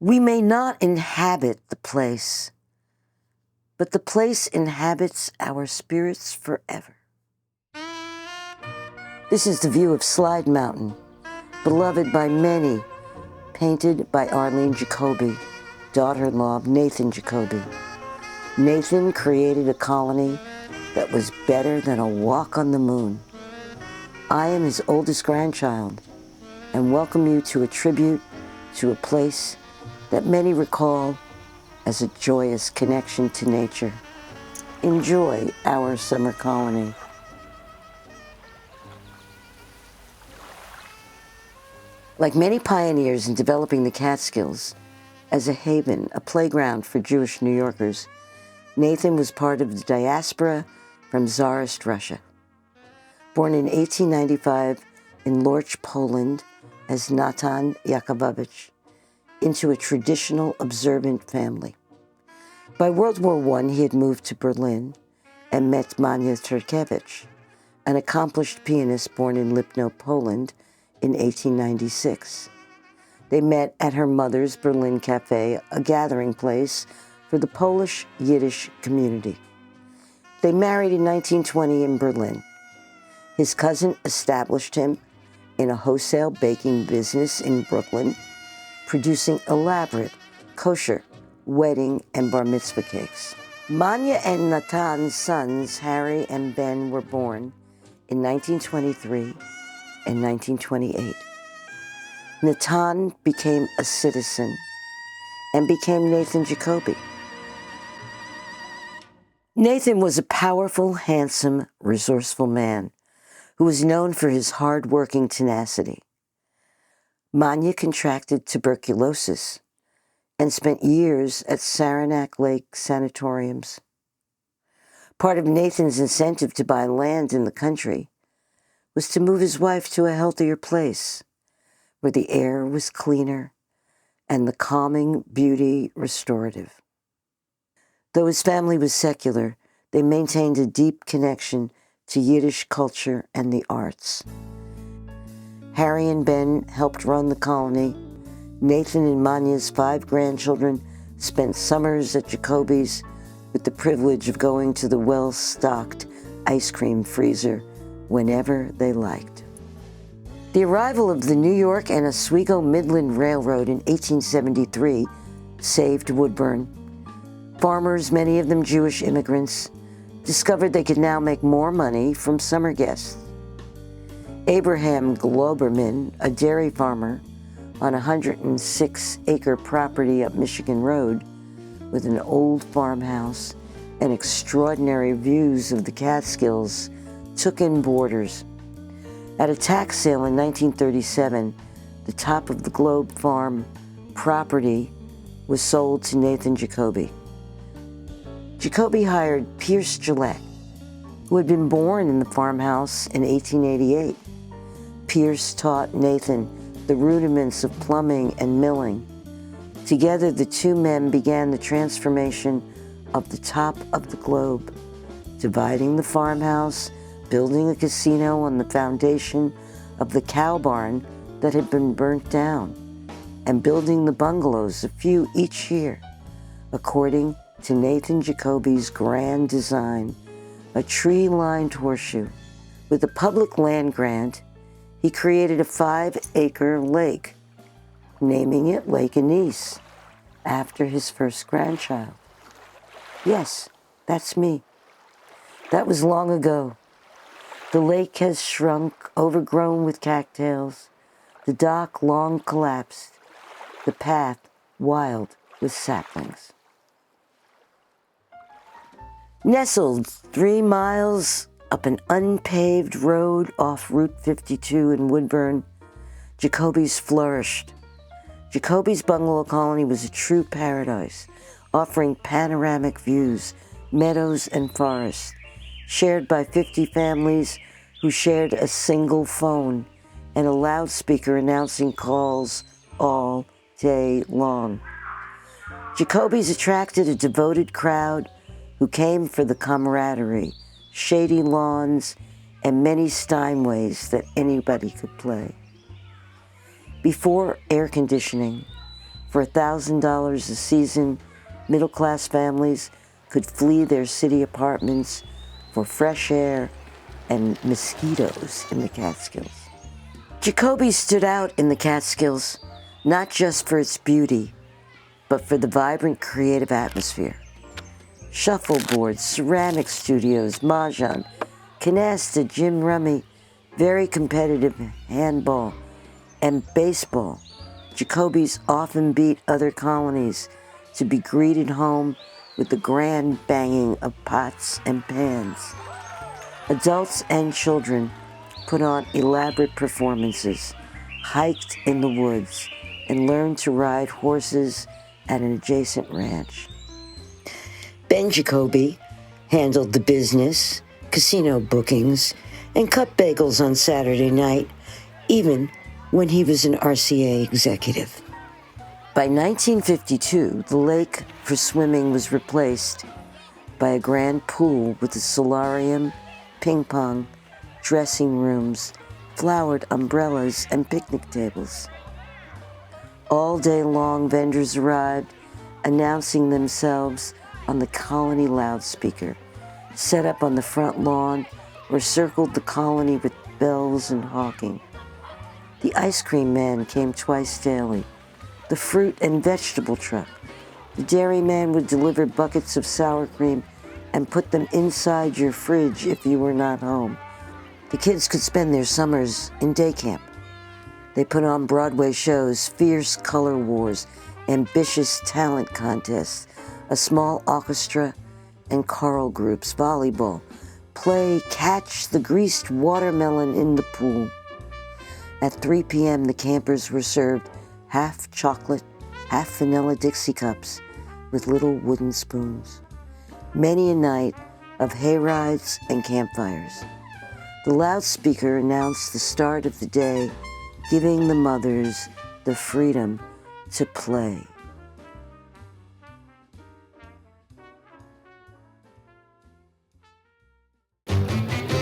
We may not inhabit the place, but the place inhabits our spirits forever. This is the view of Slide Mountain, beloved by many, painted by Arlene Jacoby, daughter-in-law of Nathan Jacoby. Nathan created a colony that was better than a walk on the moon. I am his oldest grandchild and welcome you to a tribute to a place that many recall as a joyous connection to nature. Enjoy our summer colony. Like many pioneers in developing the Catskills as a haven, a playground for Jewish New Yorkers, Nathan was part of the diaspora from Tsarist Russia. Born in 1895 in Lorch, Poland, as Natan Yakubovich, into a traditional observant family. By World War I, he had moved to Berlin and met Manya Turkevich, an accomplished pianist born in Lipno, Poland, in 1896. They met at her mother's Berlin Cafe, a gathering place for the Polish Yiddish community. They married in 1920 in Berlin. His cousin established him in a wholesale baking business in Brooklyn, producing elaborate, kosher, wedding and bar mitzvah cakes. Manya and Natan's sons, Harry and Ben, were born in 1923 and 1928. Natan became a citizen and became Nathan Jacoby. Nathan was a powerful, handsome, resourceful man who was known for his hard-working tenacity. Manya contracted tuberculosis and spent years at Saranac Lake sanatoriums. Part of Nathan's incentive to buy land in the country was to move his wife to a healthier place where the air was cleaner and the calming beauty restorative. Though his family was secular, they maintained a deep connection to Yiddish culture and the arts. Harry and Ben helped run the colony. Nathan and Manya's 5 grandchildren spent summers at Jacoby's with the privilege of going to the well-stocked ice cream freezer whenever they liked. The arrival of the New York and Oswego Midland Railroad in 1873 saved Woodbourne. Farmers, many of them Jewish immigrants, discovered they could now make more money from summer guests. Abraham Globerman, a dairy farmer on a 106-acre property up Michigan Road with an old farmhouse and extraordinary views of the Catskills, took in boarders. At a tax sale in 1937, the top of the Globe Farm property was sold to Nathan Jacoby. Jacoby hired Pierce Gillette, who had been born in the farmhouse in 1888. Pierce taught Nathan the rudiments of plumbing and milling. Together, the two men began the transformation of the top of the globe, dividing the farmhouse, building a casino on the foundation of the cow barn that had been burnt down, and building the bungalows, a few each year, according to Nathan Jacoby's grand design, a tree-lined horseshoe. With a public land grant, he created a 5-acre lake, naming it Lake Annice, after his first grandchild. Yes, that's me. That was long ago. The lake has shrunk, overgrown with cattails, the dock long collapsed, the path wild with saplings. Nestled 3 miles up an unpaved road off Route 52 in Woodbourne, Jacoby's flourished. Jacoby's bungalow colony was a true paradise, offering panoramic views, meadows and forests, shared by 50 families who shared a single phone and a loudspeaker announcing calls all day long. Jacoby's attracted a devoted crowd who came for the camaraderie, shady lawns, and many Steinways that anybody could play. Before air conditioning, For $1,000 a season, middle-class families could flee their city apartments for fresh air and mosquitoes in the Catskills. Jacoby stood out in the Catskills not just for its beauty, but for the vibrant creative atmosphere. Shuffleboard, ceramic studios, mahjong, canasta, gin rummy, very competitive handball, and baseball. Jacoby's often beat other colonies to be greeted home with the grand banging of pots and pans. Adults and children put on elaborate performances, hiked in the woods, and learned to ride horses at an adjacent ranch. Ben Jacoby handled the business, casino bookings, and cut bagels on Saturday night, even when he was an RCA executive. By 1952, the lake for swimming was replaced by a grand pool with a solarium, ping pong, dressing rooms, flowered umbrellas, and picnic tables. All day long, vendors arrived, announcing themselves on the colony loudspeaker, set up on the front lawn or circled the colony with bells and hawking. The ice cream man came twice daily, the fruit and vegetable truck. The dairy man would deliver buckets of sour cream and put them inside your fridge if you were not home. The kids could spend their summers in day camp. They put on Broadway shows, fierce color wars, ambitious talent contests, a small orchestra and choral groups, volleyball, play catch the greased watermelon in the pool. At 3 p.m., the campers were served half chocolate, half vanilla Dixie cups with little wooden spoons. Many a night of hayrides and campfires. The loudspeaker announced the start of the day, giving the mothers the freedom to play.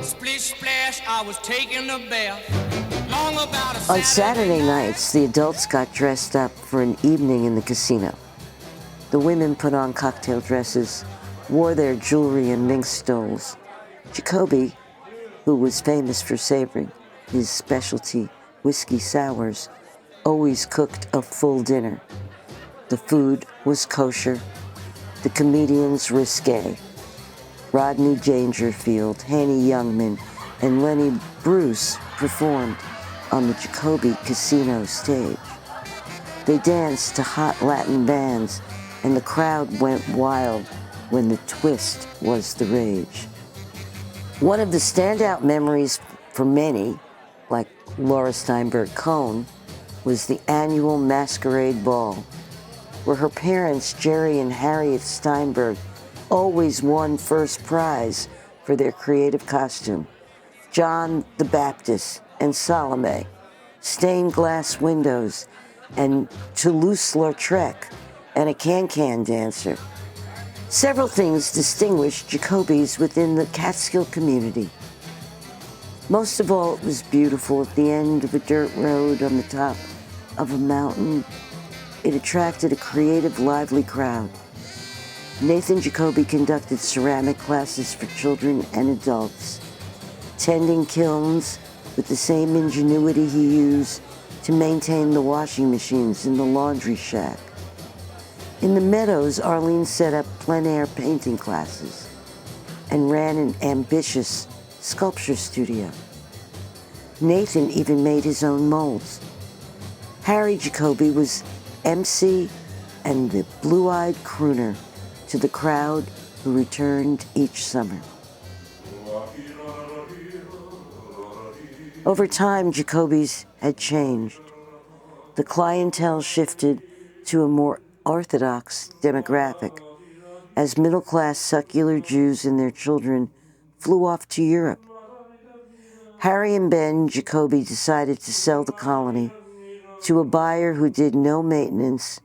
Splish splash, I was taking a bath. Long about a On Saturday nights, the adults got dressed up for an evening in the casino. The women put on cocktail dresses, wore their jewelry and mink stoles. Jacoby, who was famous for savoring his specialty whiskey sours, always cooked a full dinner. The food was kosher, the comedians risque. Rodney Dangerfield, Hanny Youngman, and Lenny Bruce performed on the Jacoby Casino stage. They danced to hot Latin bands, and the crowd went wild when the twist was the rage. One of the standout memories for many, like Laura Steinberg Cohn, was the annual Masquerade Ball, where her parents, Jerry and Harriet Steinberg, always won first prize for their creative costume. John the Baptist and Salome, stained glass windows, and Toulouse-Lautrec, and a can-can dancer. Several things distinguished Jacoby's within the Catskill community. Most of all, it was beautiful at the end of a dirt road on the top of a mountain. It attracted a creative, lively crowd. Nathan Jacoby conducted ceramic classes for children and adults, tending kilns with the same ingenuity he used to maintain the washing machines in the laundry shack. In the meadows, Arlene set up plein-air painting classes and ran an ambitious sculpture studio. Nathan even made his own molds. Harry Jacoby was MC and the blue-eyed crooner to the crowd who returned each summer. Over time, Jacoby's had changed. The clientele shifted to a more orthodox demographic as middle-class secular Jews and their children flew off to Europe. Harry and Ben Jacoby decided to sell the colony to a buyer who did no maintenance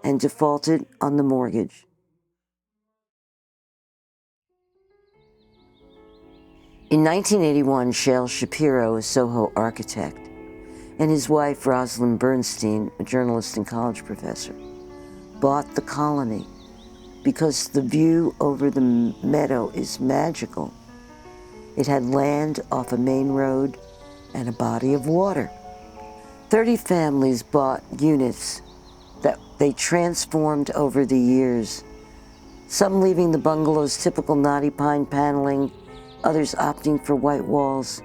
and defaulted on the mortgage. In 1981, Shale Shapiro, a Soho architect, and his wife, Rosalind Bernstein, a journalist and college professor, bought the colony because the view over the meadow is magical. It had land off a main road and a body of water. 30 families bought units that they transformed over the years, some leaving the bungalow's typical knotty pine paneling, others opting for white walls.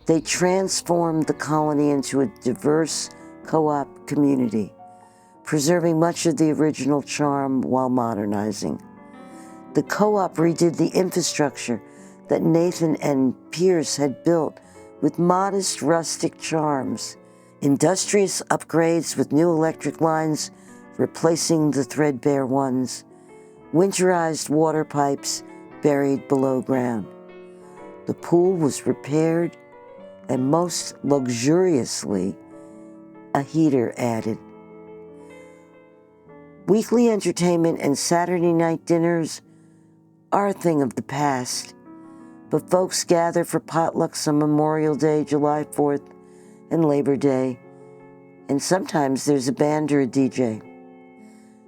They transformed the colony into a diverse co-op community, preserving much of the original charm while modernizing. The co-op redid the infrastructure that Nathan and Pierce had built with modest rustic charms, industrious upgrades with new electric lines replacing the threadbare ones, winterized water pipes buried below ground. The pool was repaired and most luxuriously, a heater added. Weekly entertainment and Saturday night dinners are a thing of the past, but folks gather for potlucks on Memorial Day, July 4th, and Labor Day, and sometimes there's a band or a DJ.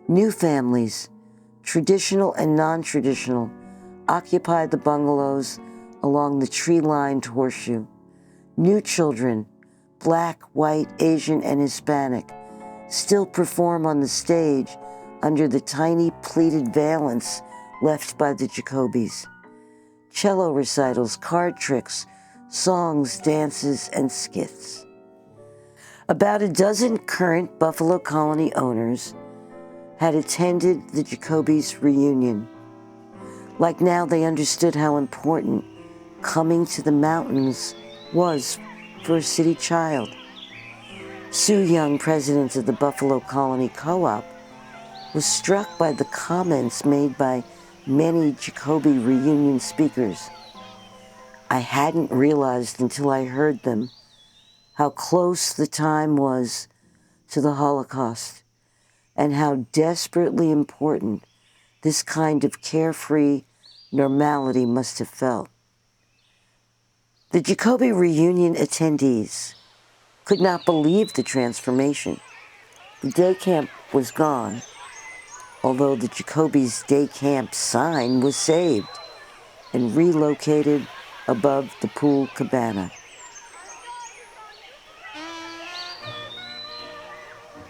New families, traditional and non-traditional, occupy the bungalows along the tree-lined horseshoe. New children, black, white, Asian, and Hispanic, still perform on the stage under the tiny pleated valance left by the Jacobys. Cello recitals, card tricks, songs, dances, and skits. About a dozen current Buffalo Colony owners had attended the Jacobys' reunion. Like now, they understood how important coming to the mountains was for a city child. Sue Young, president of the Buffalo Colony Co-op, was struck by the comments made by many Jacoby reunion speakers. I hadn't realized until I heard them how close the time was to the Holocaust and how desperately important this kind of carefree normality must have felt. The Jacoby reunion attendees could not believe the transformation. The day camp was gone, although the Jacobys' day camp sign was saved and relocated above the pool cabana.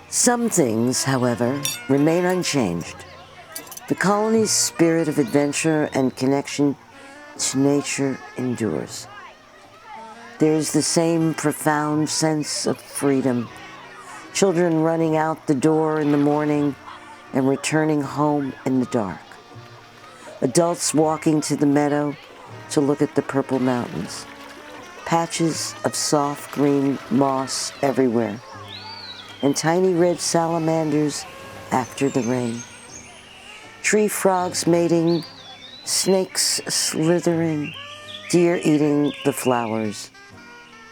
Some things, however, remain unchanged. The colony's spirit of adventure and connection to nature endures. There is the same profound sense of freedom. Children running out the door in the morning and returning home in the dark. Adults walking to the meadow to look at the purple mountains. Patches of soft green moss everywhere, and tiny red salamanders after the rain. Tree frogs mating, snakes slithering, deer eating the flowers,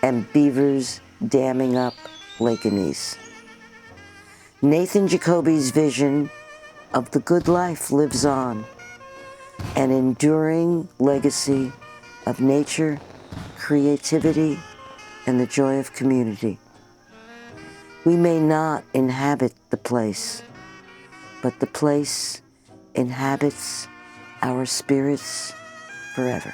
and beavers damming up Lake Annice. Nathan Jacoby's vision of the good life lives on, an enduring legacy of nature, creativity, and the joy of community. We may not inhabit the place, but the place inhabits our spirits forever.